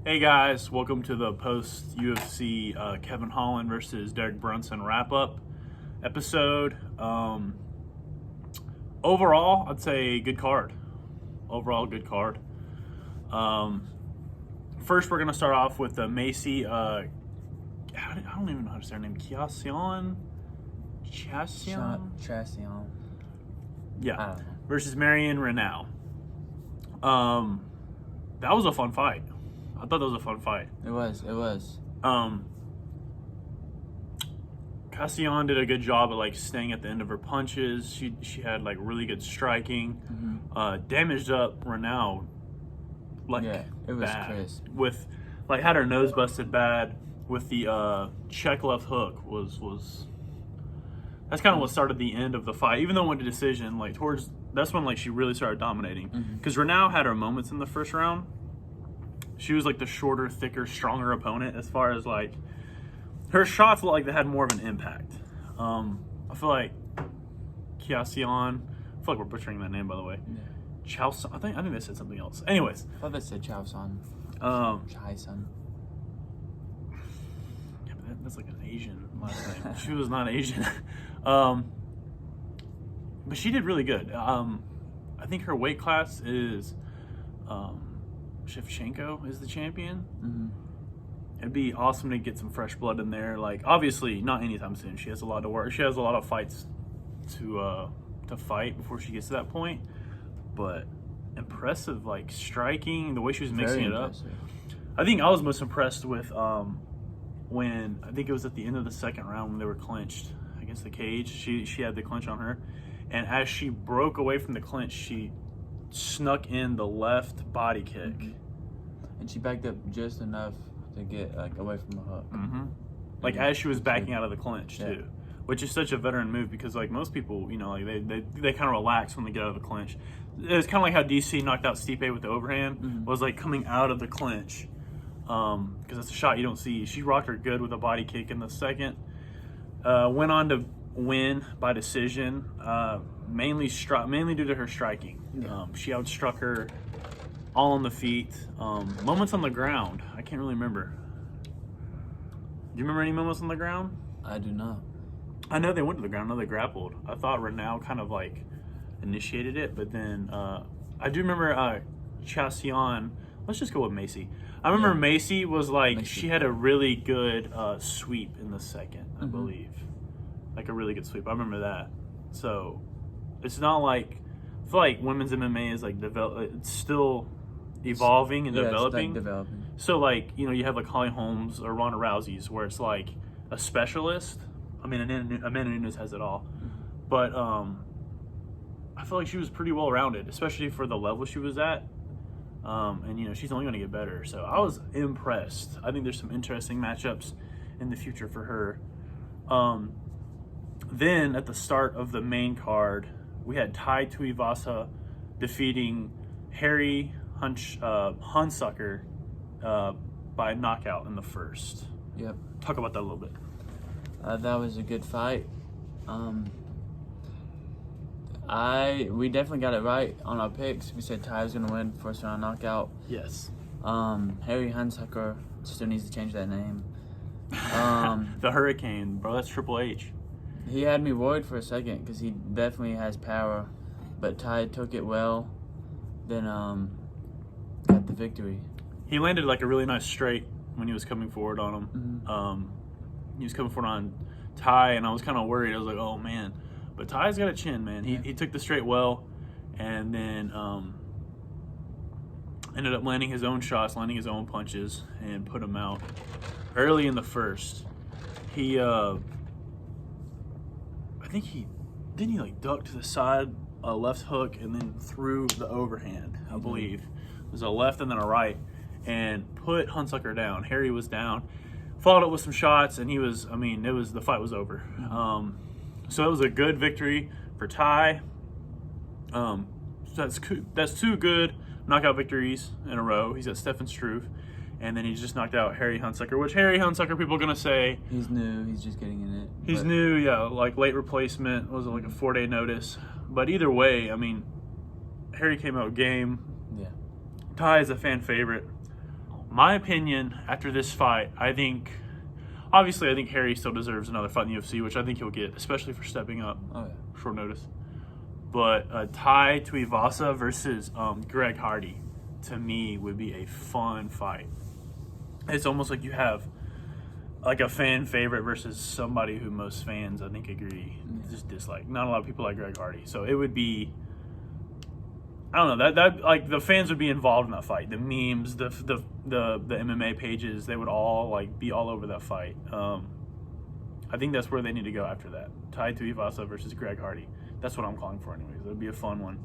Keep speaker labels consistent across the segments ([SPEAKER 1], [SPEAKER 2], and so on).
[SPEAKER 1] Hey guys, welcome to the post UFC Kevin Holland versus Derek Brunson wrap up episode. Overall, I'd say good card. Overall, good card. First, we're gonna start off with the Macy. I don't even know how to say her name. Chasion. Yeah, versus Marion Reneau. That was a fun fight. I thought that was a fun fight.
[SPEAKER 2] It was.
[SPEAKER 1] Cassian did a good job at staying at the end of her punches. She had really good striking.
[SPEAKER 2] Mm-hmm.
[SPEAKER 1] Damaged up Reneau
[SPEAKER 2] it was
[SPEAKER 1] bad.
[SPEAKER 2] crisp.
[SPEAKER 1] With had her nose busted bad with the check left hook was that's kind of what started the end of the fight. Even though it went to decision, that's when she really started dominating. Because Reneau had her moments in the first round. She was the shorter, thicker, stronger opponent as far as her shots looked like they had more of an impact. I feel like Cassian, I feel like we're butchering that name, by the way.
[SPEAKER 2] Yeah.
[SPEAKER 1] Chao-san, I think they said something else. Anyways.
[SPEAKER 2] I thought they said Chao-san. Chai-san.
[SPEAKER 1] Yeah, but that's an Asian last name. She was not Asian. But she did really good. I think her weight class is Shevchenko is the champion.
[SPEAKER 2] Mm-hmm.
[SPEAKER 1] It'd be awesome to get some fresh blood in there. Obviously, not anytime soon. She has a lot to work. She has a lot of fights to fight before she gets to that point. But impressive, striking, the way she was mixing it up. I think I was most impressed with when I think it was at the end of the second round when they were clinched against the cage. She had the clinch on her, and as she broke away from the clinch, she snuck in the left body kick.
[SPEAKER 2] Mm-hmm. And she backed up just enough to get away from the hook.
[SPEAKER 1] Mm-hmm. As she was backing out of the clinch too, which is such a veteran move because most people, they kind of relax when they get out of the clinch. It's kind of like how DC knocked out Stipe with the overhand, was coming out of the clinch, because that's a shot you don't see. She rocked her good with a body kick in the second. Went on to win by decision, mainly due to her striking. She outstruck her all on the feet. Moments on the ground, I can't really remember. Do you remember any moments on the ground?
[SPEAKER 2] I do not.
[SPEAKER 1] I know they went to the ground. I know they grappled. I thought Reneau kind of initiated it, but then I do remember Chasion. Let's just go with Macy. I remember Macy was she had a really good sweep in the second, I believe. A really good sweep. I remember that. So it's not I feel like women's MMA is it's still evolving and developing.
[SPEAKER 2] It's developing.
[SPEAKER 1] So you have Holly Holmes or Ronda Rousey's where it's a specialist. I mean, Amanda Nunes has it all, but I feel like she was pretty well rounded, especially for the level she was at. And she's only going to get better. So I was impressed. I think there's some interesting matchups in the future for her. Then at the start of the main card, we had Tai Tuivasa defeating Harry Hunsucker by knockout in the first.
[SPEAKER 2] Yep.
[SPEAKER 1] Talk about that a little bit.
[SPEAKER 2] That was a good fight. We definitely got it right on our picks. We said Tai was gonna win first round knockout.
[SPEAKER 1] Yes.
[SPEAKER 2] Harry Hunsucker still needs to change that name.
[SPEAKER 1] The Hurricane, bro. That's Triple H.
[SPEAKER 2] He had me worried for a second because he definitely has power, but Tai took it well. Then got the victory.
[SPEAKER 1] He landed a really nice straight when he was coming forward on him.
[SPEAKER 2] Mm-hmm.
[SPEAKER 1] He was coming forward on Tai, and I was kind of worried. I was like, oh man. But Ty's got a chin, man. He took the straight well, and then ended up landing his own shots, landing his own punches, and put him out early in the first. I think he ducked to the side, a left hook, and then threw the overhand. I believe it was a left and then a right, and put Hunsucker down. Harry was down, followed up with some shots, and the fight was over. So it was a good victory for Tai. So that's two good knockout victories in a row. He's got Stefan Struve, and then he just knocked out Harry Hunsucker, which Harry Hunsucker, people are going to say...
[SPEAKER 2] He's new. He's just getting in it.
[SPEAKER 1] He's new, yeah. Late replacement. Was it a 4-day notice? But either way, Harry came out game.
[SPEAKER 2] Yeah.
[SPEAKER 1] Tai is a fan favorite. My opinion after this fight, I think Harry still deserves another fight in the UFC, which I think he'll get, especially for stepping up short notice. But Tai Tuivasa versus Greg Hardy, to me, would be a fun fight. It's almost like you have like a fan favorite versus somebody who most fans, I think, agree just dislike. Not a lot of people like Greg Hardy, so it would be. I don't know, that like the fans would be involved in that fight. The memes, the MMA pages, they would all like be all over that fight. I think that's where they need to go after that. Tai Tuivasa versus Greg Hardy. That's what I'm calling for, anyways. It'd be a fun one.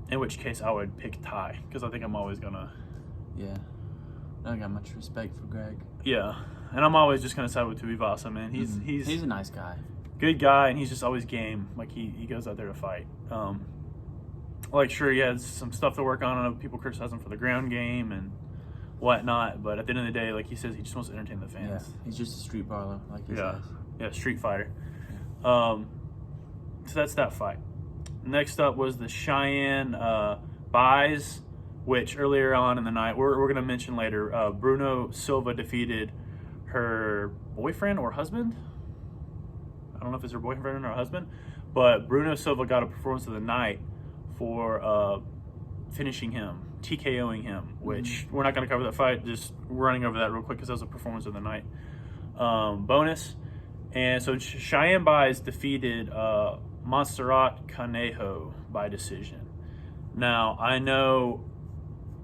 [SPEAKER 1] In which case, I would pick Tai because I think I'm always gonna.
[SPEAKER 2] Yeah, I don't got much respect for Greg.
[SPEAKER 1] Yeah, and I'm always just gonna side with Tuivasa, man. He's
[SPEAKER 2] a nice guy,
[SPEAKER 1] good guy, and he's just always game. Like he goes out there to fight. Like sure, he has some stuff to work on. I know people criticize him for the ground game and whatnot, but at the end of the day, like he says, he just wants to entertain the fans.
[SPEAKER 2] Yeah, he's just a street brawler, like he says.
[SPEAKER 1] Yeah, street fighter.
[SPEAKER 2] Yeah.
[SPEAKER 1] So that's that fight. Next up was the Cheyenne Buys, which earlier on in the night, we're going to mention later, Bruno Silva defeated her boyfriend or husband. I don't know if it's her boyfriend or husband, but Bruno Silva got a performance of the night for finishing him, TKOing him, which we're not going to cover that fight, just running over that real quick because that was a performance of the night bonus. And so Cheyenne Buys defeated Montserrat Canejo by decision. Now, I know...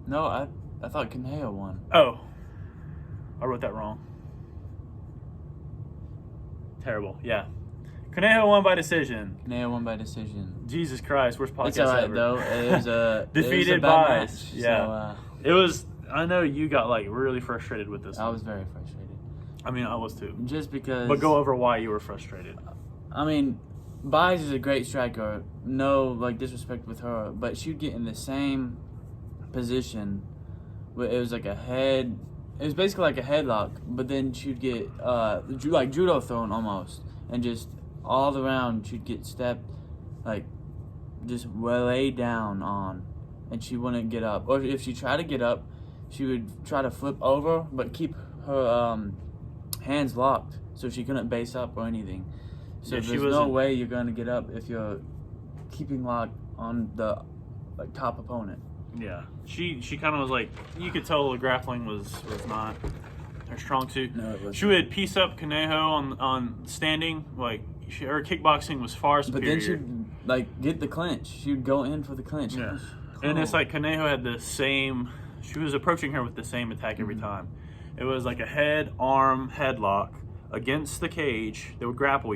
[SPEAKER 2] No, I thought Canejo won.
[SPEAKER 1] Oh. I wrote that wrong. Terrible, yeah. Canejo won by decision.
[SPEAKER 2] Canejo won by decision.
[SPEAKER 1] Jesus Christ, worst podcast
[SPEAKER 2] it's all right,
[SPEAKER 1] ever.
[SPEAKER 2] Though. It was a
[SPEAKER 1] defeated
[SPEAKER 2] it was a bad
[SPEAKER 1] Buys.
[SPEAKER 2] match,
[SPEAKER 1] Yeah.
[SPEAKER 2] So,
[SPEAKER 1] it was... I know you got like really frustrated with this.
[SPEAKER 2] I was very frustrated.
[SPEAKER 1] I mean, I was too.
[SPEAKER 2] Just because...
[SPEAKER 1] But go over why you were frustrated.
[SPEAKER 2] I mean, Buys is a great striker. No, like, disrespect with her. But she'd get in the same position. Where it was like a head... It was basically like a headlock. But then she'd get, like, judo thrown almost. And just all around, she'd get stepped, like, just laid down on. And she wouldn't get up. Or if she tried to get up, she would try to flip over, but keep her... hands locked, so she couldn't base up or anything. So there's no way you're going to get up if you're keeping locked on the top opponent.
[SPEAKER 1] Yeah, she kind of was like, you could tell the grappling was not her strong suit.
[SPEAKER 2] No, it wasn't.
[SPEAKER 1] She would piece up Canejo on standing, like her kickboxing was far superior.
[SPEAKER 2] But then she'd like get the clinch. She'd go in for the clinch.
[SPEAKER 1] Yeah, and it's like Canejo had the same. She was approaching her with the same attack every time. It was like a head, arm, headlock against the cage. They would grapple,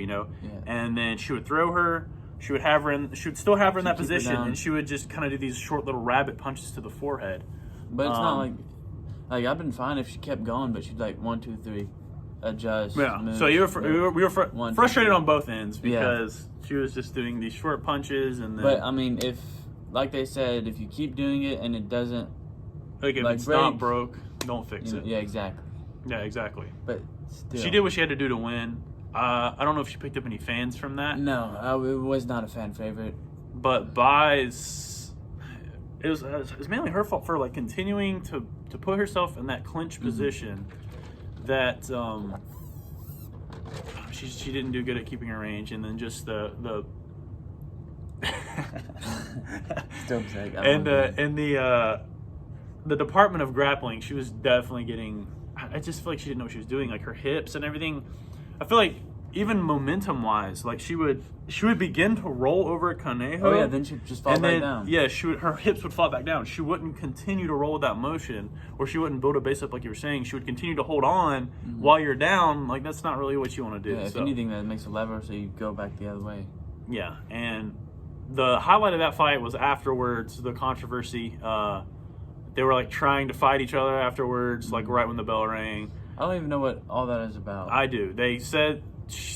[SPEAKER 1] and then she would throw her. She would still have her in that position, and she would just kind of do these short little rabbit punches to the forehead.
[SPEAKER 2] But it's not like I've been fine if she kept going, but she'd like 1, 2, 3, adjust.
[SPEAKER 1] Yeah.
[SPEAKER 2] Move,
[SPEAKER 1] So we were frustrated on both ends because she was just doing these short punches, and then.
[SPEAKER 2] But I mean, if like they said, if you keep doing it and it doesn't,
[SPEAKER 1] if it's not broke. Don't fix it.
[SPEAKER 2] Yeah, exactly.
[SPEAKER 1] Yeah, exactly.
[SPEAKER 2] But still.
[SPEAKER 1] She did what she had to do to win. I don't know if she picked up any fans from that.
[SPEAKER 2] No, it was not a fan favorite.
[SPEAKER 1] But Buys, it was mainly her fault for like continuing to put herself in that clinch position that she didn't do good at keeping her range, and then just the the department of grappling, she was definitely getting. I just feel like she didn't know what she was doing, like her hips and everything. I feel like even momentum wise, like she would begin to roll over at Canejo.
[SPEAKER 2] Oh yeah, then she'd just fall back down.
[SPEAKER 1] Yeah, her hips would fall back down. She wouldn't continue to roll with that motion, or she wouldn't build a base up like you were saying. She would continue to hold on while you're down. Like that's not really what you want to do.
[SPEAKER 2] Yeah, if anything, that makes a lever so you go back the other way.
[SPEAKER 1] Yeah, and the highlight of that fight was afterwards, the controversy. They were like trying to fight each other afterwards, like right when the bell rang.
[SPEAKER 2] I don't even know what all that is about.
[SPEAKER 1] I do. They said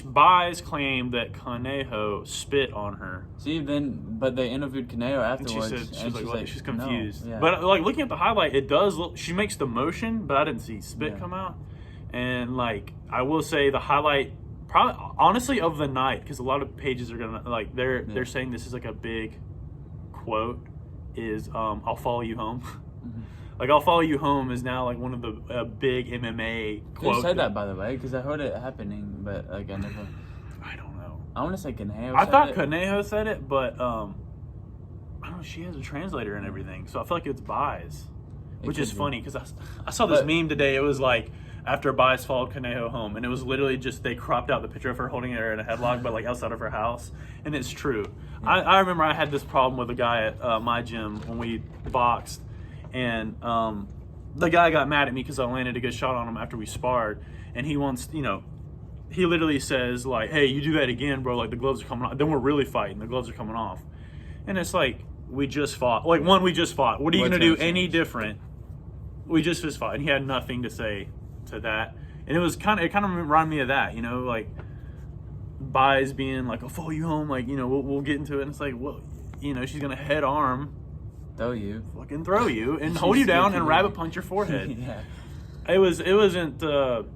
[SPEAKER 1] Buys claimed that Canejo spit on her.
[SPEAKER 2] See, but they interviewed Canejo afterwards,
[SPEAKER 1] and she's like, she's confused.
[SPEAKER 2] No. Yeah.
[SPEAKER 1] But like looking at the highlight, it does look. She makes the motion, but I didn't see spit come out. And like I will say, the highlight, probably honestly of the night, because a lot of pages are gonna like they're saying this is like a big quote, is I'll follow you home. Like, I'll follow you home is now like one of the big MMA
[SPEAKER 2] Who
[SPEAKER 1] quotes.
[SPEAKER 2] said that, by the way? Because I heard it happening, but like I never.
[SPEAKER 1] I don't know.
[SPEAKER 2] I want to say Conejo.
[SPEAKER 1] I thought Conejo said it, but I don't know. She has a translator and everything, so I feel like it's Buys, which is funny because I saw this meme today. It was like after Buys followed Conejo home, and it was literally just they cropped out the picture of her holding her in a headlock, but like outside of her house, and it's true. Yeah. I remember I had this problem with a guy at my gym when we boxed. And the guy got mad at me because I landed a good shot on him after we sparred. And he wants, he literally says, like, hey, you do that again, bro. Like, the gloves are coming off. Then we're really fighting. The gloves are coming off. And it's like, we just fought. Like, we just fought. What are you going to do any different? We just fought. And he had nothing to say to that. And it kind of reminded me of that, like, Buys being like, I'll follow you home. Like, we'll get into it. And it's like, well, she's going to head arm. Fucking throw you and hold you down and rabbit punch your forehead.
[SPEAKER 2] Yeah.
[SPEAKER 1] It wasn't
[SPEAKER 2] the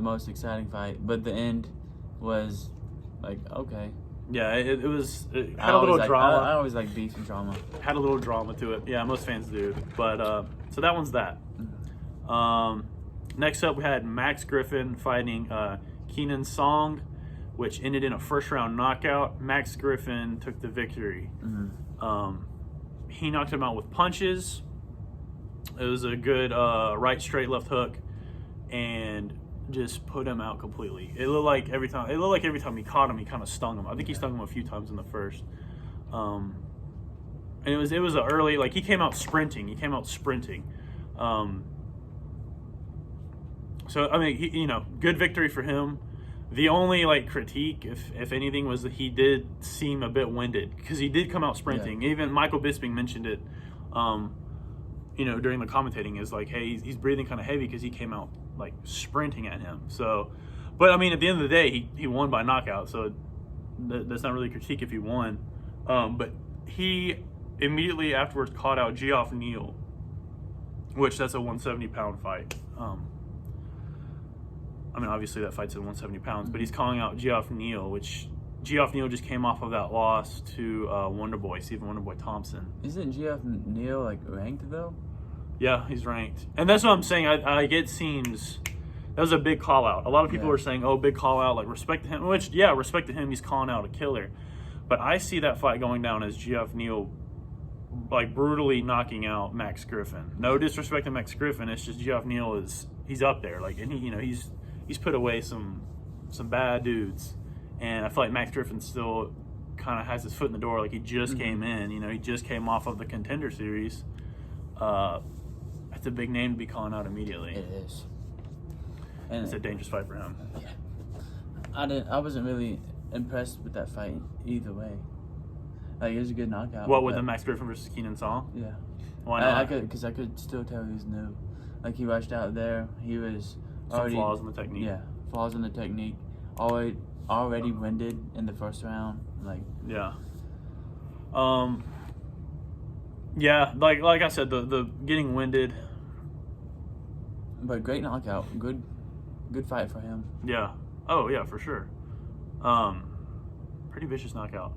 [SPEAKER 2] most exciting fight, but the end was like okay.
[SPEAKER 1] Yeah, it had a little drama.
[SPEAKER 2] I always like beef and drama.
[SPEAKER 1] Had a little drama to it. Yeah, most fans do. But so that one's that. Next up we had Max Griffin fighting Keenan Song, which ended in a first round knockout. Max Griffin took the victory. He knocked him out with punches. It was a good right straight left hook, and just put him out completely. It looked like every time he caught him, he kind of stung him. I think he stung him a few times in the first. And it was an early, like, he came out sprinting. So I mean, good victory for him. The only critique, if anything, was that he did seem a bit winded because he did come out sprinting. Yeah. Even Michael Bisping mentioned it, during the commentating, is like, hey, he's breathing kind of heavy because he came out sprinting at him. So, but I mean, at the end of the day, he won by knockout. So that's not really a critique if he won. But he immediately afterwards caught out Geoff Neal, which that's a 170-pound fight. I mean, obviously that fight's at 170 pounds, but he's calling out Geoff Neal, which Geoff Neal just came off of that loss to Stephen Wonderboy Thompson.
[SPEAKER 2] Isn't Geoff Neal ranked though?
[SPEAKER 1] Yeah, he's ranked, and that's what I'm saying. It seems that was a big call out. A lot of people are saying, "Oh, big call out, respect to him." Which, respect to him. He's calling out a killer, but I see that fight going down as Geoff Neal brutally knocking out Max Griffin. No disrespect to Max Griffin, it's just Geoff Neal he's up there, and he's put away some bad dudes, and I feel like Max Griffin still kind of has his foot in the door. Like, he just came in, he just came off of the Contender Series. That's a big name to be calling out immediately.
[SPEAKER 2] It is,
[SPEAKER 1] and it's a dangerous fight for him.
[SPEAKER 2] Yeah, I wasn't really impressed with that fight either way. It was a good knockout.
[SPEAKER 1] What with the Max Griffin versus Keenan Song?
[SPEAKER 2] Yeah.
[SPEAKER 1] Why not?
[SPEAKER 2] Because I could still tell he was new. He rushed out there. He was.
[SPEAKER 1] Some flaws in the technique.
[SPEAKER 2] Yeah, flaws in the technique. Already winded in the first round.
[SPEAKER 1] Yeah. Yeah, like I said, the getting winded.
[SPEAKER 2] But great knockout. Good fight for him.
[SPEAKER 1] Yeah. Oh yeah, for sure. Pretty vicious knockout.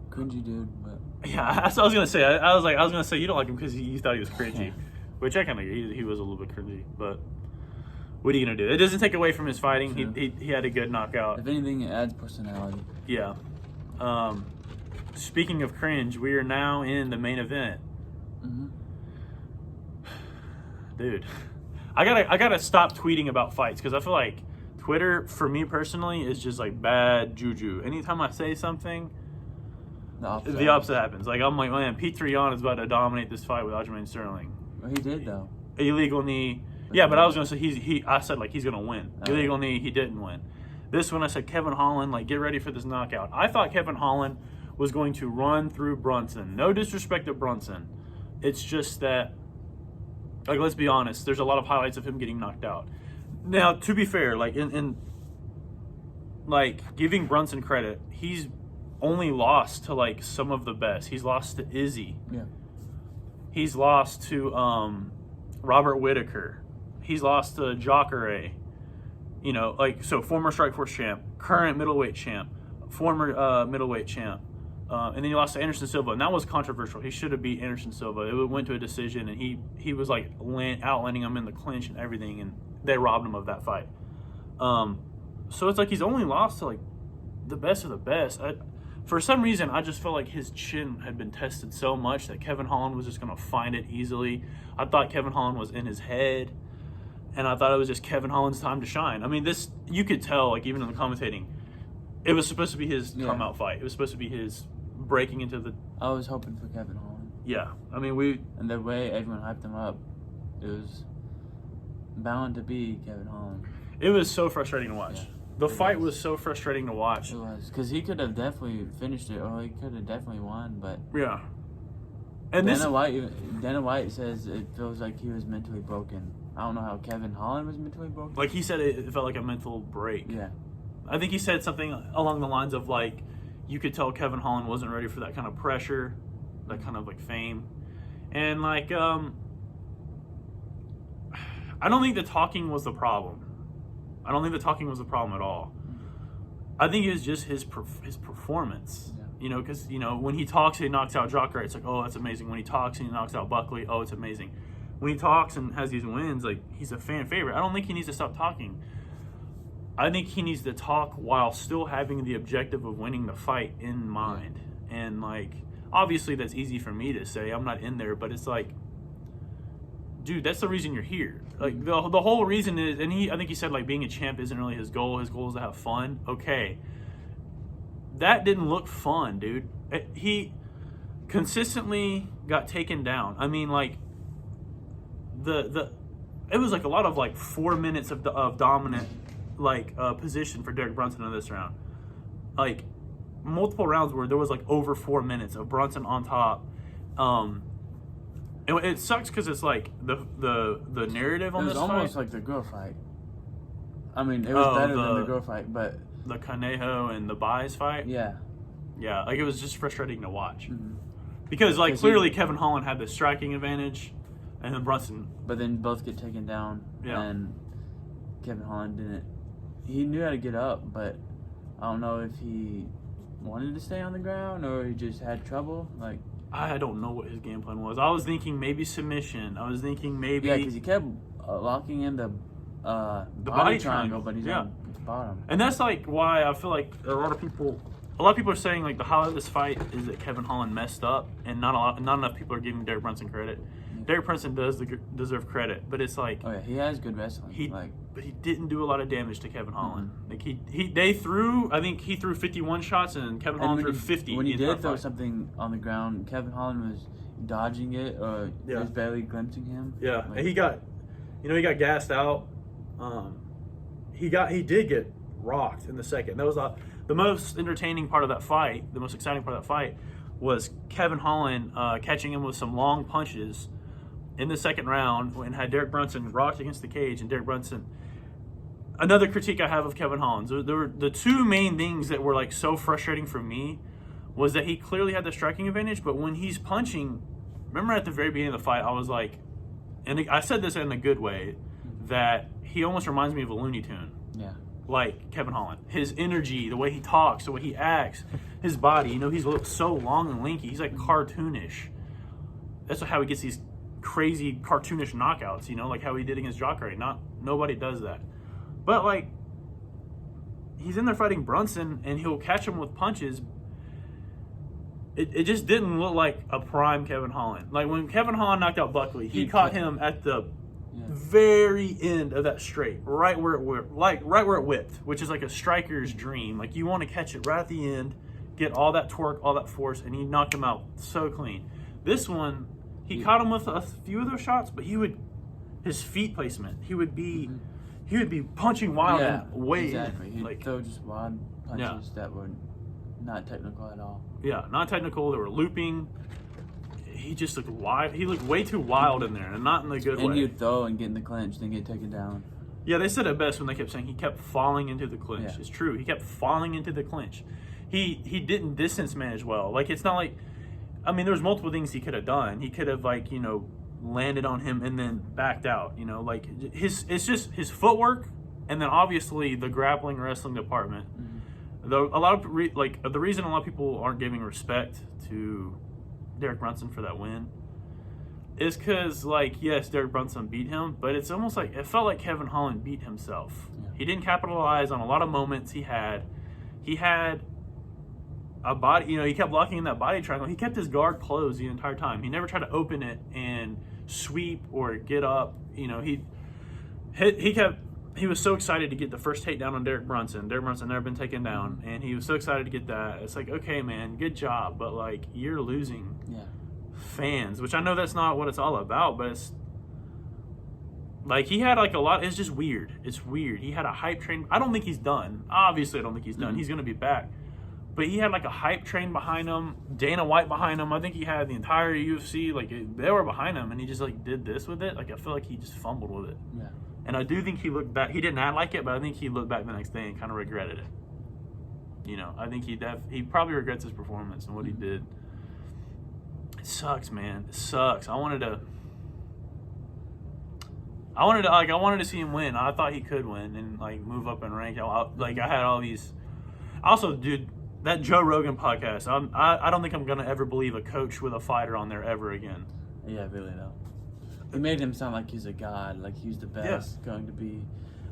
[SPEAKER 2] Cringy dude, but
[SPEAKER 1] yeah, that's what I was gonna say. I was gonna say you don't like him because you thought he was cringy, which I kind of he was a little bit cringy, but. What are you going to do? It doesn't take away from his fighting. He had a good knockout.
[SPEAKER 2] If anything, it adds personality.
[SPEAKER 1] Yeah. Speaking of cringe, we are now in the main event. Dude, I gotta stop tweeting about fights because I feel like Twitter, for me personally, is just bad juju. Anytime I say something, the opposite happens. I'm like, man, Pete Trion is about to dominate this fight with Aljamain Sterling.
[SPEAKER 2] Well, he did, though.
[SPEAKER 1] Illegal knee. Yeah, but I was gonna say I said he's gonna win. Illegal knee, he didn't win. This one I said Kevin Holland, get ready for this knockout. I thought Kevin Holland was going to run through Brunson. No disrespect to Brunson. It's just that let's be honest, there's a lot of highlights of him getting knocked out. Now, to be fair, in giving Brunson credit, he's only lost to some of the best. He's lost to Izzy.
[SPEAKER 2] Yeah.
[SPEAKER 1] He's lost to Robert Whittaker. He's lost to Jacare, so former Strikeforce champ, current middleweight champ, former middleweight champ. And then he lost to Anderson Silva, and that was controversial. He should have beat Anderson Silva. It went to a decision, and he was like outlanding him in the clinch and everything, and they robbed him of that fight. So it's like he's only lost to like the best of the best. For some reason, I just felt like his chin had been tested so much that Kevin Holland was just going to find it easily. I thought Kevin Holland was in his head, and I thought it was just Kevin Holland's time to shine. I mean, you could tell, like even in the commentating, it was supposed to be his come out fight. It was supposed to be his breaking into the...
[SPEAKER 2] I was hoping for Kevin Holland.
[SPEAKER 1] Yeah. I mean,
[SPEAKER 2] and the way everyone hyped him up, it was bound to be Kevin Holland.
[SPEAKER 1] It was so frustrating to watch.
[SPEAKER 2] Yeah,
[SPEAKER 1] the fight was so frustrating to watch.
[SPEAKER 2] It was. Because he could have definitely finished it, or he could have definitely won, but...
[SPEAKER 1] Yeah. And
[SPEAKER 2] Dana White says it feels like he was mentally broken. I don't know how Kevin Holland was mentally broken.
[SPEAKER 1] Like he said, it felt like a mental break.
[SPEAKER 2] Yeah.
[SPEAKER 1] I think he said something along the lines of like, you could tell Kevin Holland wasn't ready for that kind of pressure, that kind of like fame. And like, I don't think the talking was the problem. I don't think the talking was the problem at all. I think it was just his performance. Yeah. You know, because, you know, when he talks and he knocks out Jacare, it's like, oh, that's amazing. When he talks and he knocks out Buckley, oh, it's amazing. When he talks and has these wins, like, he's a fan favorite. I don't think he needs to stop talking. I think he needs to talk while still having the objective of winning the fight in mind. Yeah. And, like, obviously that's easy for me to say. I'm not in there, but it's like, dude, that's the reason you're here. Like, the whole reason is, and I think he said, like, being a champ isn't really his goal. His goal is to have fun. Okay. That didn't look fun, dude. He consistently got taken down. I mean, like, it was like a lot of like 4 minutes of dominant like position for Derek Brunson in this round. Like multiple rounds where there was like over 4 minutes of Brunson on top. And it sucks because it's like the narrative on this fight.
[SPEAKER 2] It was almost like the girl fight. I mean, it was better than the girl fight, but
[SPEAKER 1] the Conejo and the Baez fight.
[SPEAKER 2] Yeah,
[SPEAKER 1] like it was just frustrating to watch because like clearly Kevin Holland had the striking advantage. And then Brunson.
[SPEAKER 2] But then both get taken down. Yeah. And Kevin Holland didn't. He knew how to get up, but I don't know if he wanted to stay on the ground or he just had trouble. Like,
[SPEAKER 1] I don't know what his game plan was. I was thinking maybe submission. I was thinking maybe.
[SPEAKER 2] Yeah, because he kept locking in the body triangle, but he's on the bottom.
[SPEAKER 1] And that's like why I feel like a lot of people are saying like the highlight of this fight is that Kevin Holland messed up, and not enough people are giving Derek Brunson credit. Derek Brunson does deserve credit, but it's like,
[SPEAKER 2] oh yeah, he has good wrestling.
[SPEAKER 1] But he didn't do a lot of damage to Kevin Holland. Like they threw, I think he threw 51 shots and Kevin Holland threw 50.
[SPEAKER 2] When he did throw something on the ground, Kevin Holland was dodging it or was barely glimpsing him.
[SPEAKER 1] Yeah, and he got gassed out. He did get rocked in the second. That was the most entertaining part of that fight. The most exciting part of that fight was Kevin Holland catching him with some long punches in the second round and had Derek Brunson rocked against the cage. And Derek Brunson, another critique I have of Kevin Holland, there were the two main things that were like so frustrating for me was that he clearly had the striking advantage, but when he's punching, remember at the very beginning of the fight, I was like, and I said this in a good way, that he almost reminds me of a Looney Tune.
[SPEAKER 2] Yeah. Like
[SPEAKER 1] Kevin Holland. His energy, the way he talks, the way he acts, his body, he's so long and lanky. He's like cartoonish. That's how he gets these crazy cartoonish knockouts, like how he did against Jacare. Nobody does that. But like he's in there fighting Brunson and he'll catch him with punches. It just didn't look like a prime Kevin Holland. Like when Kevin Holland knocked out Buckley, he caught him at the very end of that straight, right where it whipped, which is like a striker's dream. Like you want to catch it right at the end, get all that torque, all that force, and he knocked him out so clean. This one, he caught him with a few of those shots, but his feet placement, he would be punching wild and way
[SPEAKER 2] exactly. He'd throw just wild punches that were not technical at all.
[SPEAKER 1] Yeah, not technical. They were looping. He just looked wild. He looked way too wild in there, and not in the good way.
[SPEAKER 2] And he'd throw and get in the clinch, then get taken down.
[SPEAKER 1] Yeah, they said it best when they kept saying he kept falling into the clinch. Yeah. It's true. He kept falling into the clinch. He didn't distance manage well. Like it's not like, there was multiple things he could have done. He could have landed on him and then backed out. It's just his footwork, and then obviously the grappling wrestling department. the reason a lot of people aren't giving respect to Derek Brunson for that win is because, like, yes, Derek Brunson beat him, but it's almost like it felt like Kevin Holland beat himself.
[SPEAKER 2] Yeah.
[SPEAKER 1] He didn't capitalize on a lot of moments he had. He had a body, he kept locking in that body triangle. He kept his guard closed the entire time. He never tried to open it and sweep or get up. He was so excited to get the first takedown on Derek Brunson. Derek Brunson never been taken down, and he was so excited to get that. It's like, okay, man, good job, but like you're losing fans, which I know that's not what it's all about, but it's like he had like a lot. It's just weird. It's weird. He had a hype train. I don't think he's done. Obviously, I don't think he's done. He's gonna be back. But he had like a hype train behind him, Dana White behind him. I think he had the entire UFC, they were behind him, and he just like did this with it. Like I feel like he just fumbled with it.
[SPEAKER 2] Yeah.
[SPEAKER 1] And I do think he looked back. He didn't act like it, but I think he looked back the next day and kind of regretted it. I think he probably regrets his performance and what he did. It sucks, man. It sucks. I wanted to see him win. I thought he could win and like move up in rank. I had all these. Also, dude, that Joe Rogan podcast. I don't think I'm gonna ever believe a coach with a fighter on there ever again.
[SPEAKER 2] Yeah, really though. It made him sound like he's a god, like he's the best, going to be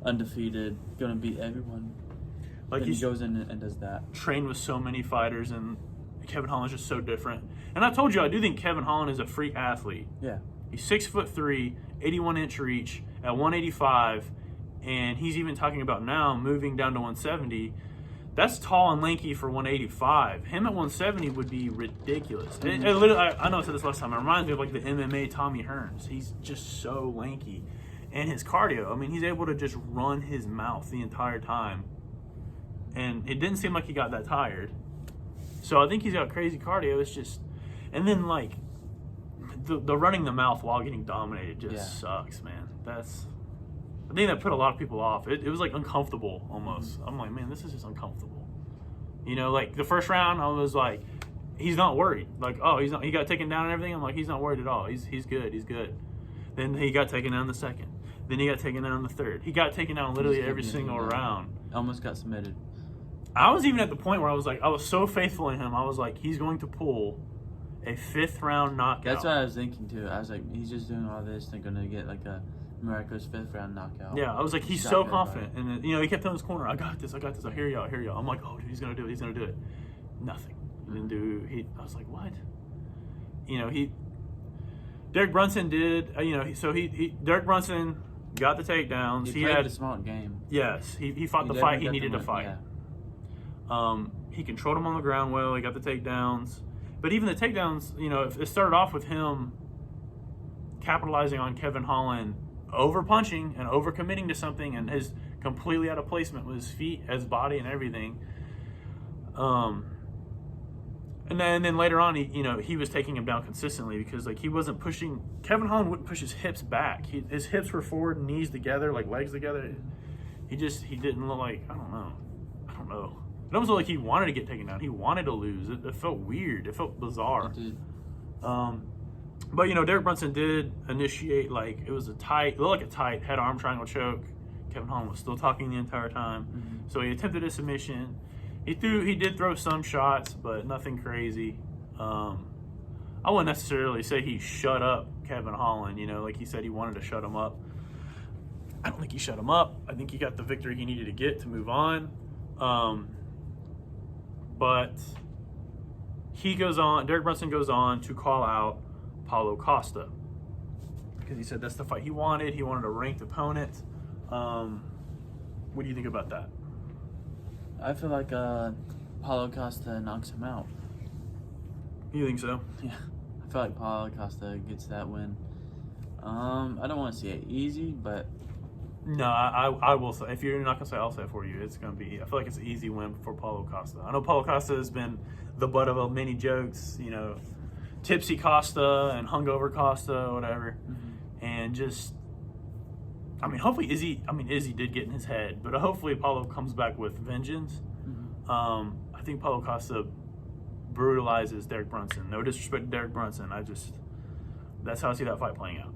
[SPEAKER 2] undefeated, going to beat everyone. Like he goes in and does that.
[SPEAKER 1] Trained with so many fighters, and Kevin Holland's just so different. And I told you, I do think Kevin Holland is a freak athlete.
[SPEAKER 2] Yeah.
[SPEAKER 1] He's 6'3", 81-inch reach at 185, and he's even talking about now moving down to 170. That's tall and lanky for 185. Him at 170 would be ridiculous. It literally, I know I said this last time. It reminds me of like the MMA Tommy Hearns. He's just so lanky. And his cardio, I mean, he's able to just run his mouth the entire time. And it didn't seem like he got that tired. So I think he's got crazy cardio. It's just, and then like the running the mouth while getting dominated just sucks, man. I think that put a lot of people off. It was like uncomfortable almost. I'm like, man, this is just uncomfortable. Like the first round, I was like, he's not worried. Like, oh, he's not. He got taken down and everything. I'm like, he's not worried at all. He's good. He's good. Then he got taken down the second. Then he got taken down the third. He got taken down literally every single round.
[SPEAKER 2] Almost got submitted.
[SPEAKER 1] I was even at the point where I was like, I was so faithful in him. I was like, he's going to pull a 5th round knockout.
[SPEAKER 2] That's what I was thinking too. I was like, he's just doing all this. They're gonna get like a miraculous 5th round knockout.
[SPEAKER 1] Yeah, I was like, he's so confident. And then, he kept telling his corner, I got this. I hear y'all. I'm like, oh, dude, he's going to do it. Nothing. He didn't do, I was like, what? Derek Brunson did, Derek Brunson got the takedowns.
[SPEAKER 2] He played a smart game.
[SPEAKER 1] Yes, he fought the fight he needed to fight. Yeah. He controlled him on the ground well. He got the takedowns. But even the takedowns, it started off with him capitalizing on Kevin Holland over punching and over committing to something, and his completely out of placement with his feet, his body, and everything. And then later on, he was taking him down consistently because like he wasn't pushing. Kevin Holland wouldn't push his hips back. His hips were forward, knees together, like legs together. He didn't look like I don't know. It almost looked like he wanted to get taken down. He wanted to lose. It felt weird. It felt bizarre.
[SPEAKER 2] It did.
[SPEAKER 1] But Derek Brunson did initiate it looked like a tight head-arm triangle choke. Kevin Holland was still talking the entire time, so he attempted a submission. He did throw some shots, but nothing crazy. I wouldn't necessarily say he shut up Kevin Holland. Like he said he wanted to shut him up. I don't think he shut him up. I think he got the victory he needed to get to move on. But Derek Brunson goes on to call out Paulo Costa because he said that's the fight he wanted. He wanted a ranked opponent. What do you think about that?
[SPEAKER 2] I feel like Paulo Costa knocks him out.
[SPEAKER 1] You think so?
[SPEAKER 2] Yeah. I feel like Paulo Costa gets that win. I don't want to see it easy, but...
[SPEAKER 1] No, I will say. If you're not going to say it, I'll say it for you. It's going to be... I feel like it's an easy win for Paulo Costa. I know Paulo Costa has been the butt of many jokes, Tipsy Costa and hungover Costa, whatever. And just... hopefully Izzy did get in his head, but hopefully Paulo comes back with vengeance. I think Paulo Costa brutalizes Derek Brunson. No disrespect to Derek Brunson. That's how I see that fight playing out.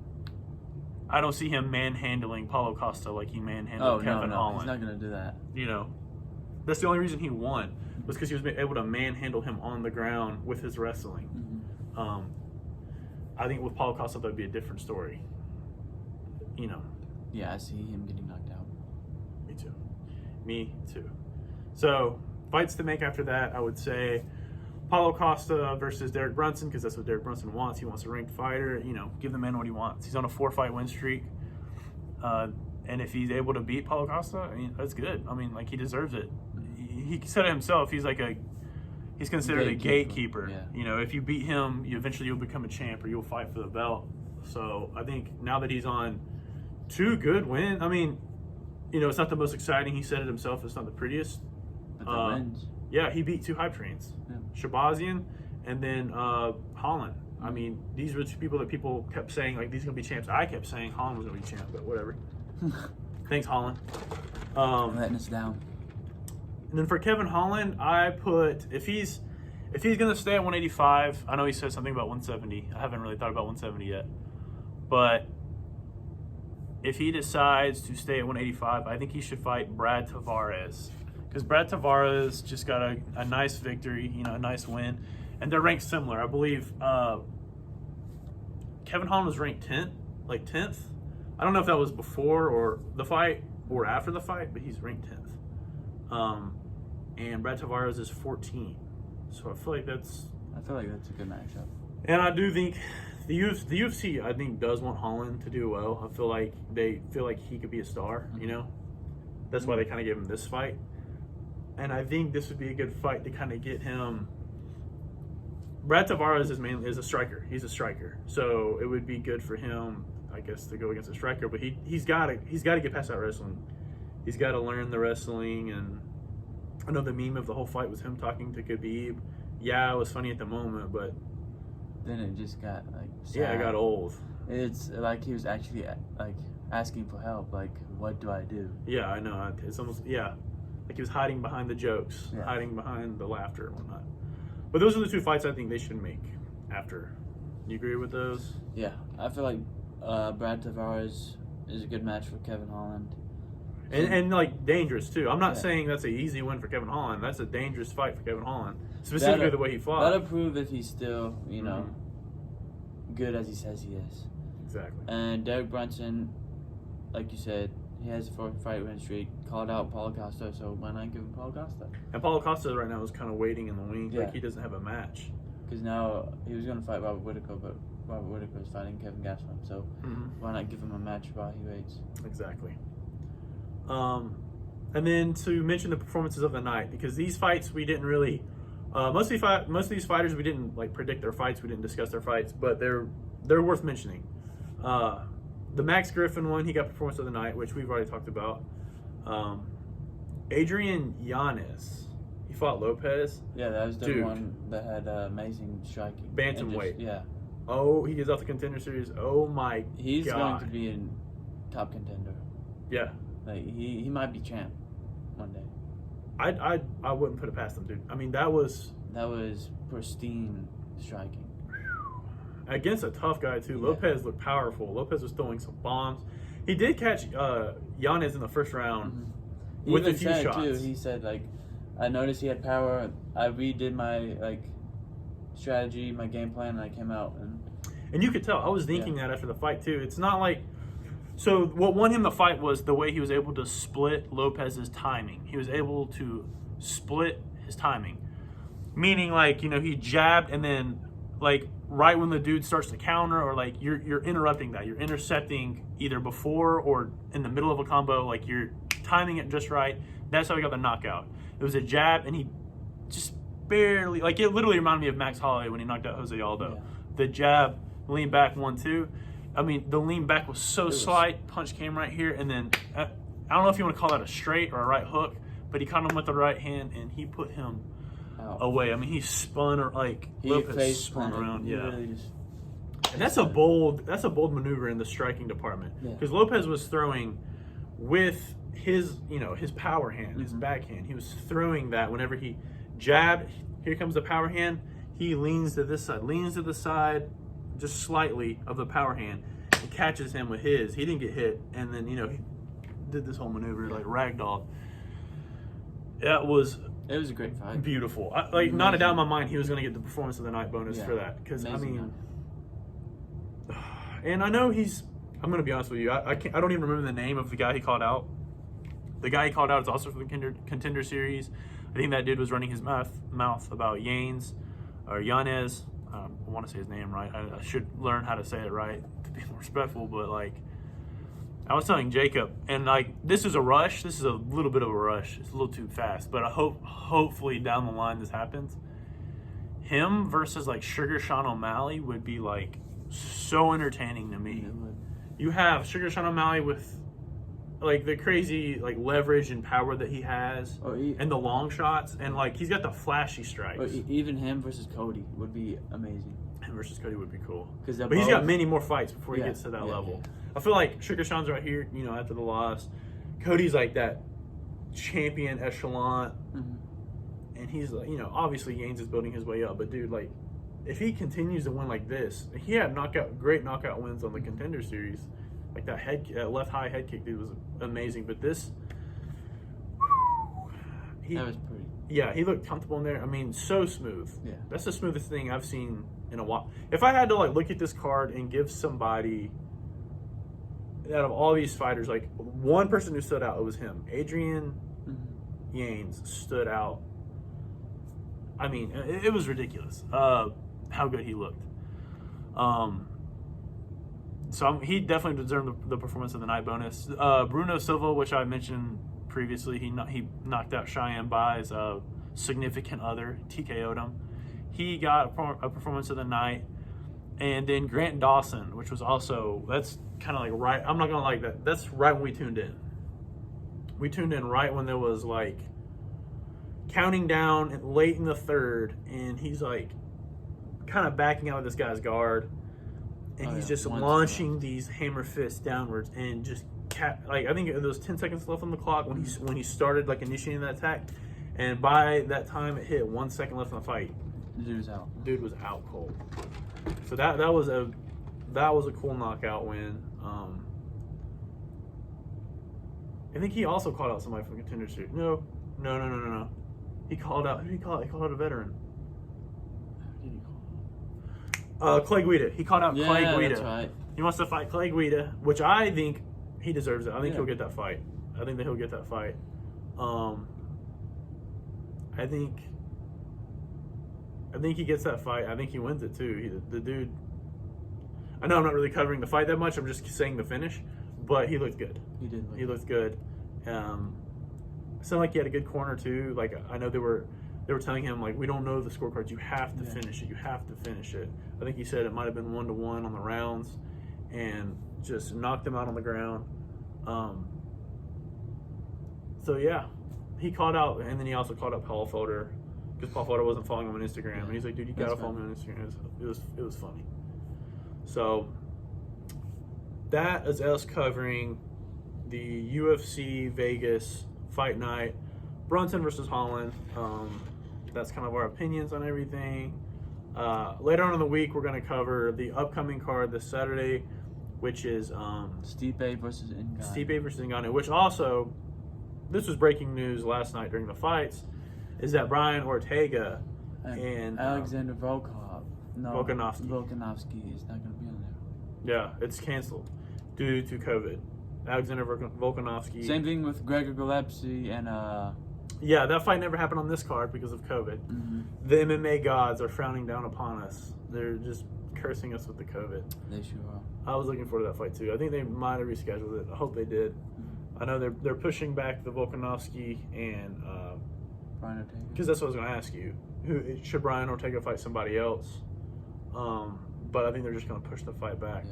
[SPEAKER 1] I don't see him manhandling Paulo Costa like he manhandled Kevin Holland.
[SPEAKER 2] He's not going to do that.
[SPEAKER 1] That's the only reason he won, was because he was able to manhandle him on the ground with his wrestling.
[SPEAKER 2] Mm-hmm.
[SPEAKER 1] I think with Paulo Costa, that would be a different story.
[SPEAKER 2] Yeah, I see him getting knocked out.
[SPEAKER 1] Me too. So, fights to make after that, I would say Paulo Costa versus Derek Brunson, because that's what Derek Brunson wants. He wants a ranked fighter. Give the man what he wants. He's on a 4-fight win streak. And if he's able to beat Paulo Costa, I mean, that's good. I mean, like, he deserves it. He said it himself. He's considered a gatekeeper.
[SPEAKER 2] Yeah.
[SPEAKER 1] If you beat him, you'll become a champ, or you'll fight for the belt. So I think now that he's on 2 good wins, I mean, it's not the most exciting. He said it himself. It's not the prettiest.
[SPEAKER 2] But the wins.
[SPEAKER 1] Yeah, he beat 2 hype trains.
[SPEAKER 2] Yeah.
[SPEAKER 1] Shabazian and then Holland. I mean, these were 2 people that people kept saying, like, these are going to be champs. I kept saying Holland was going to be champ, but whatever. Thanks, Holland.
[SPEAKER 2] Letting us down.
[SPEAKER 1] And then for Kevin Holland, I put, if he's going to stay at 185, I know he said something about 170. I haven't really thought about 170 yet. But if he decides to stay at 185, I think he should fight Brad Tavares. Because Brad Tavares just got a nice victory, a nice win. And they're ranked similar. I believe Kevin Holland was ranked 10th. I don't know if that was before or the fight or after the fight, but he's ranked 10th. And Brad Tavares is 14. So I feel like that's
[SPEAKER 2] a good matchup.
[SPEAKER 1] And I do think the UFC, I think, does want Holland to do well. I feel like they feel like he could be a star, That's why they kind of gave him this fight. And I think this would be a good fight to kind of get him. Brad Tavares is a striker. He's a striker. So it would be good for him, I guess, to go against a striker. But he's got to get past that wrestling. He's got to learn the wrestling. And I know the meme of the whole fight was him talking to Khabib. Yeah, it was funny at the moment, but
[SPEAKER 2] then it just got sad.
[SPEAKER 1] Yeah, it got old.
[SPEAKER 2] It's like he was actually asking for help. Like, what do I do?
[SPEAKER 1] Yeah, I know. It's almost like he was hiding behind the jokes, hiding behind the laughter and whatnot. But those are the 2 fights I think they should make after. You agree with those?
[SPEAKER 2] Yeah, I feel like Brad Tavares is a good match for Kevin Holland.
[SPEAKER 1] And like dangerous too. I'm not saying that's an easy win for Kevin Holland. That's a dangerous fight for Kevin Holland, specifically the way he fought.
[SPEAKER 2] That'll prove if he's still, good as he says he is.
[SPEAKER 1] Exactly.
[SPEAKER 2] And Derek Brunson, like you said, he has a 4-fight win streak. Called out Paulo Costa, so why not give him Paulo Costa?
[SPEAKER 1] And Paulo Costa right now is kind of waiting in the wings, like he doesn't have a match.
[SPEAKER 2] Because now he was going to fight Robert Whittaker, but Robert Whittaker is fighting Kevin Gastelum, so why not give him a match while he waits?
[SPEAKER 1] Exactly. And then to mention the performances of the night, because these fights we didn't really, most of these fighters we didn't predict their fights, we didn't discuss their fights, but they're worth mentioning. The Max Griffin one, he got performance of the night, which we've already talked about. Adrian Yanez, he fought Lopez.
[SPEAKER 2] Yeah, that was the one that had amazing striking.
[SPEAKER 1] Bantamweight.
[SPEAKER 2] Yeah.
[SPEAKER 1] Oh, he gets off the Contender Series. Oh my God.
[SPEAKER 2] He's going to be in top contender.
[SPEAKER 1] Yeah.
[SPEAKER 2] Like he might be champ one day.
[SPEAKER 1] I wouldn't put it past him, dude. I mean, that was
[SPEAKER 2] pristine striking.
[SPEAKER 1] Against a tough guy too.
[SPEAKER 2] Yeah.
[SPEAKER 1] Lopez looked powerful. Lopez was throwing some bombs. He did catch Yanez in the first round with a few shots.
[SPEAKER 2] Too, he said, I noticed he had power. I redid my strategy, my game plan, and I came out
[SPEAKER 1] and you could tell. I was thinking that after the fight too. It's not like. So what won him the fight was the way he was able to split Lopez's timing. He was able to split his timing, meaning he jabbed and then right when the dude starts to counter, or you're interrupting that. You're intercepting either before or in the middle of a combo. You're timing it just right. That's how he got the knockout. It was a jab, and he just barely it literally reminded me of Max Holloway when he knocked out Jose Aldo. Yeah. The jab, lean back 1-2. I mean, the lean back was so slight. Punch came right here, and then I don't know if you want to call that a straight or a right hook, but he caught him with the right hand, and he put him away. I mean, he spun Lopez spun around. Yeah, really and that's a bold maneuver in the striking department, because Lopez was throwing with his his power hand, his backhand. He was throwing that whenever he jabbed. Here comes the power hand. He leans to this side, just slightly of the power hand, and catches him with his. He didn't get hit, and then he did this whole maneuver ragdoll. That was
[SPEAKER 2] It was a great fight.
[SPEAKER 1] beautiful. Not a doubt in my mind he was going to get the performance of the night bonus for that. Because, I mean, and I know I'm going to be honest with you. I don't even remember the name of the guy he called out. The guy he called out is also from the Contender Series. I think that dude was running his mouth about Yanez. I want to say his name right. I should learn how to say it right to be more respectful. But, like, I was telling Jacob, and, like, this is a rush. This is a little bit of a rush. It's a little too fast. But I hopefully down the line this happens. Him versus, like, Sugar Sean O'Malley would be, like, so entertaining to me. You have Sugar Sean O'Malley with, like, the crazy, like, leverage and power that he has, and the long shots, and, like, he's got the flashy strikes.
[SPEAKER 2] Even him versus Cody would be amazing.
[SPEAKER 1] Him versus Cody would be cool.
[SPEAKER 2] But
[SPEAKER 1] he's got many more fights before he gets to that level.
[SPEAKER 2] Yeah.
[SPEAKER 1] I feel like Sugar Sean's right here, after the loss. Cody's like that champion echelon, and he's like, obviously Yanez is building his way up, but dude, like, if he continues to win like this, he had great knockout wins on the Contender Series. Like that left high head kick, dude, was amazing. But this,
[SPEAKER 2] that was pretty.
[SPEAKER 1] Yeah, he looked comfortable in there. I mean, so smooth.
[SPEAKER 2] Yeah,
[SPEAKER 1] that's the smoothest thing I've seen in a while. If I had to like look at this card and give somebody out of all these fighters, like one person who stood out, it was him. Adrian Yanez stood out. I mean, it was ridiculous how good he looked. So he definitely deserved the performance of the night bonus. Bruno Silva, which I mentioned previously, he knocked out Cheyenne Bai's significant other, TKO'd him. He got a performance of the night. And then Grant Dawson, which was also, that's kind of like right, I'm not going to like that. That's right when we tuned in. We tuned in right when there was like counting down late in the third, and he's like kind of backing out of this guy's guard. And he's just launching these hammer fists downwards, and just I think there was 10 seconds left on the clock when he started like initiating that attack, and by that time it hit 1 second left in the fight. Dude was out cold. So that was a cool knockout win. I think he also called out somebody from Contender Series. No. He called out a veteran. Clay Guida. He called out Clay Guida.
[SPEAKER 2] That's right.
[SPEAKER 1] He wants to fight Clay Guida, which I think he deserves it. I think he'll get that fight. I think he gets that fight. I think he wins it too. The dude. I know I'm not really covering the fight that much. I'm just saying the finish, but he looked good. He looked good. It sounded like he had a good corner too. Like I know they were telling him like, we don't know the scorecards. You have to finish it. You have to finish it. I think he said it might have been 1-1 on the rounds, and just knocked him out on the ground. So yeah, he called out, and then he also called out Paul Felder because Paul Felder wasn't following him on Instagram, and he's like, dude, you gotta follow me on Instagram. It was funny. So that is us covering the UFC Vegas fight night, Brunson versus Holland. That's kind of our opinions on everything. Later on in the week, we're going to cover the upcoming card this Saturday, which is
[SPEAKER 2] Stipe versus
[SPEAKER 1] Ngannou, which also, this was breaking news last night during the fights, is that Brian Ortega and
[SPEAKER 2] Alexander Volkanovski is not going to be on there.
[SPEAKER 1] Yeah, it's canceled due to COVID. Alexander Volkanovski.
[SPEAKER 2] Same thing with Gregor Gillespie and
[SPEAKER 1] yeah, that fight never happened on this card because of COVID. The MMA gods are frowning down upon us. They're just cursing us with the COVID.
[SPEAKER 2] They sure are.
[SPEAKER 1] I was looking forward to that fight too. I think they might have rescheduled it. I hope they did. I know they're pushing back the Volkanovski and
[SPEAKER 2] Brian Ortega.
[SPEAKER 1] Because that's what I was going to ask you. Should Brian Ortega fight somebody else? But I think they're just going to push the fight back,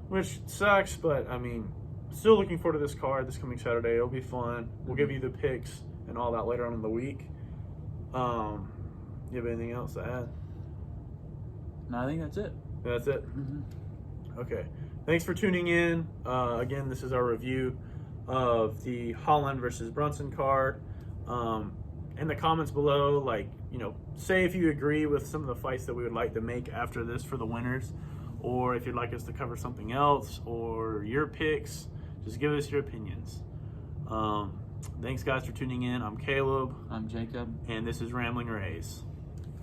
[SPEAKER 1] which sucks. But I mean, still looking forward to this card this coming Saturday. It'll be fun. We'll give you the picks and all that later on in the week. You have anything else to add?
[SPEAKER 2] No, I think that's it.
[SPEAKER 1] That's it? Okay. Thanks for tuning in. Again, this is our review of the Holland versus Brunson card. In the comments below, say if you agree with some of the fights that we would like to make after this for the winners, or if you'd like us to cover something else, or your picks, just give us your opinions. Thanks, guys, for tuning in. I'm Caleb,
[SPEAKER 2] I'm Jacob.
[SPEAKER 1] and this is Ramblin Rays.